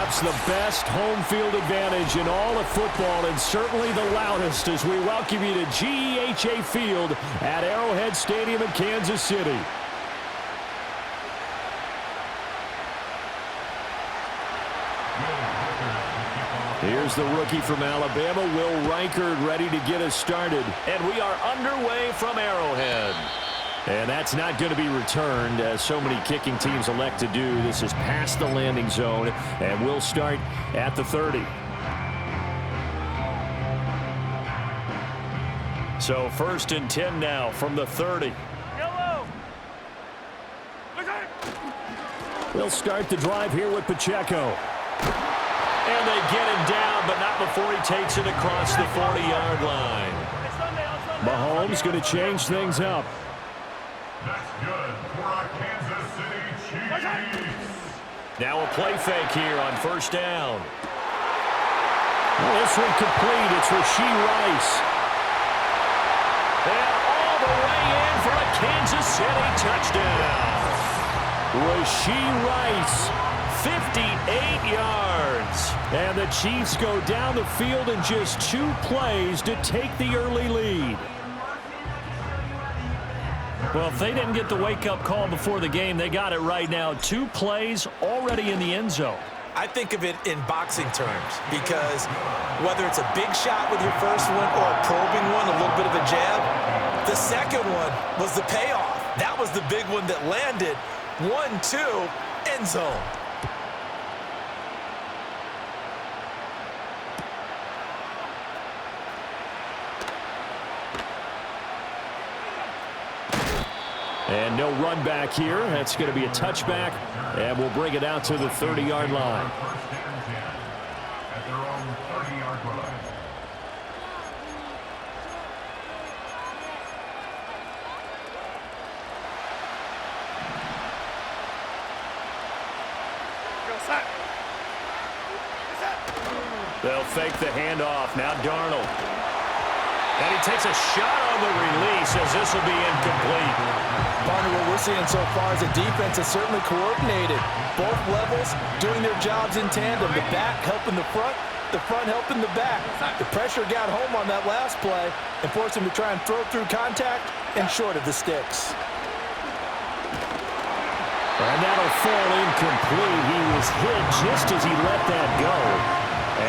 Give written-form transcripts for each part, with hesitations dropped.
perhaps the best home field advantage in all of football, and certainly the loudest, as we welcome you to GEHA Field at Arrowhead Stadium in Kansas City. Here's the rookie from Alabama, Will Reichard, ready to get us started. And we are underway from Arrowhead. And that's not going to be returned, as so many kicking teams elect to do. This is past the landing zone, and we'll start at the 30. So 1st and 10 now from the 30. They'll start the drive here with Pacheco. And they get him down, but not before he takes it across the 40-yard line. Mahomes going to change things up. That's good for our Kansas City Chiefs. Now a play fake here on 1st down. Well, this one complete. It's Rashee Rice. And all the way in for a Kansas City touchdown. Rashee Rice, 58 yards. And the Chiefs go down the field in just 2 plays to take the early lead. Well, if they didn't get the wake-up call before the game, they got it right now. 2 plays already in the end zone. I think of it in boxing terms, because whether it's a big shot with your first one or a probing one, a little bit of a jab, the second one was the payoff. That was the big one that landed. 1-2, end zone. And no run back here. That's going to be a touchback, and we'll bring it out to the 30-yard line. At their own 30-yard line. They'll fake the handoff. Now Darnold. And he takes a shot on the release, as this will be incomplete. Partner, what we're seeing so far is a defense that's certainly coordinated. Both levels doing their jobs in tandem. The back helping the front helping the back. The pressure got home on that last play and forced him to try and throw through contact and short of the sticks. And that'll fall incomplete. He was hit just as he let that go.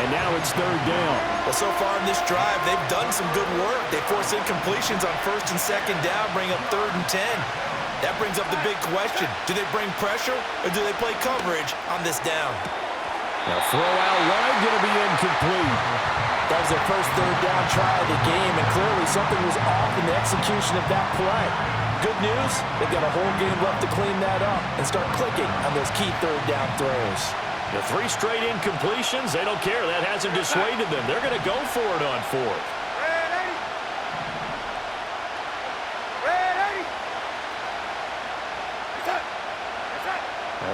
And now it's 3rd down. Well, so far in this drive, they've done some good work. They force incompletions on 1st and 2nd down, bring up 3rd and 10. That brings up the big question. Do they bring pressure, or do they play coverage on this down? Now throw out wide, going to be incomplete. That was their first 3rd down try of the game, and clearly something was off in the execution of that play. Good news, they've got a whole game left to clean that up and start clicking on those key 3rd down throws. The 3 straight incompletions, they don't care. That hasn't dissuaded them. They're going to go for it on 4th.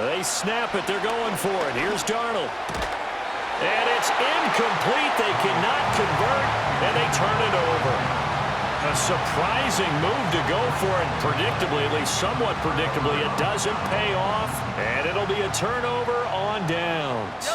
They snap it. They're going for it. Here's Darnold. And it's incomplete. They cannot convert, and they turn it over. A surprising move to go for it. Predictably, at least somewhat predictably, it doesn't pay off, and it'll be a turnover on downs.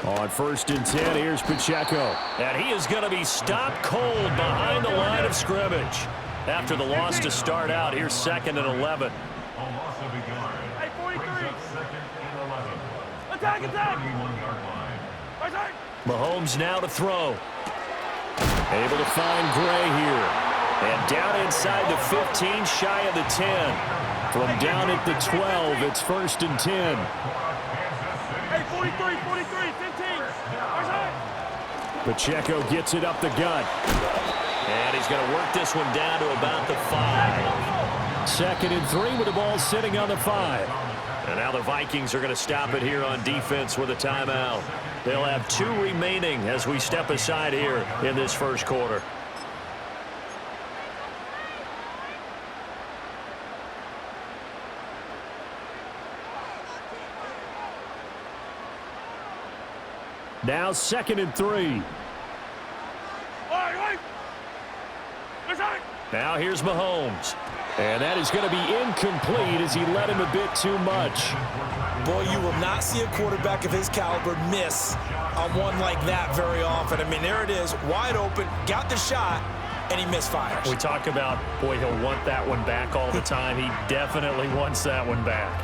On 1st and 10, here's Pacheco. And he is going to be stopped cold behind the line of scrimmage. After the loss to start out, here's 2nd and 11. A loss of a yard. Hey, 43. Brings up 2nd and 11. Attack. 31-yard line. Mahomes now to throw. Able to find Gray here. And down inside the 15, shy of the 10. From down at the 12, it's 1st and 10. Hey, 43, 15. Pacheco gets it up the gut. And he's going to work this one down to about the 5. 2nd and 3 with the ball sitting on the 5. And now the Vikings are going to stop it here on defense with a timeout. They'll have 2 remaining as we step aside here in this 1st quarter. Now 2nd and 3. Now here's Mahomes. And that is going to be incomplete as he led him a bit too much. Boy, you will not see a quarterback of his caliber miss on one like that very often. I mean, there it is, wide open, got the shot, and he misfires. We talk about, boy, he'll want that one back all the time. He definitely wants that one back.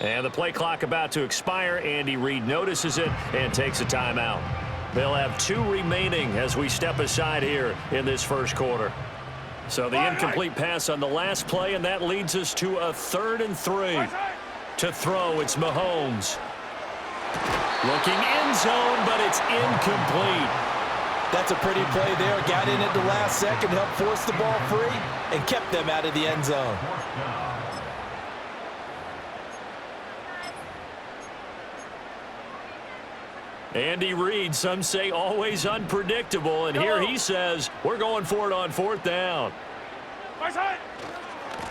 And the play clock about to expire. Andy Reid notices it and takes a timeout. They'll have 2 remaining as we step aside here in this first quarter. So the incomplete pass on the last play, and that leads us to a 3rd and 3. To throw, it's Mahomes. Looking end zone, but it's incomplete. That's a pretty play there. Got in at the last second, helped force the ball free, and kept them out of the end zone. Andy Reid, some say always unpredictable, and here he says, we're going for it on 4th down.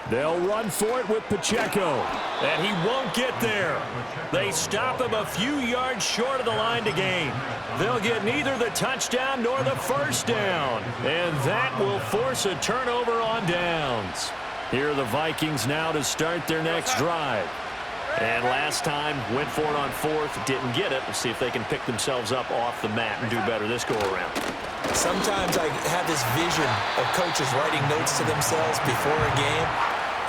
They'll run for it with Pacheco, and he won't get there. They stop him a few yards short of the line to gain. They'll get neither the touchdown nor the first down, and that will force a turnover on downs. Here are the Vikings now to start their next drive. And last time, went for it on 4th, didn't get it. We'll see if they can pick themselves up off the mat and do better this go-around. Sometimes I have this vision of coaches writing notes to themselves before a game,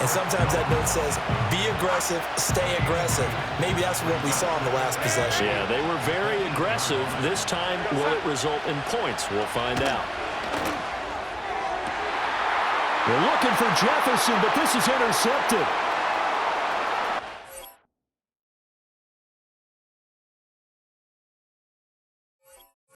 and sometimes that note says, be aggressive, stay aggressive. Maybe that's what we saw in the last possession. Yeah, they were very aggressive. This time, will it result in points? We'll find out. They're looking for Jefferson, but this is intercepted.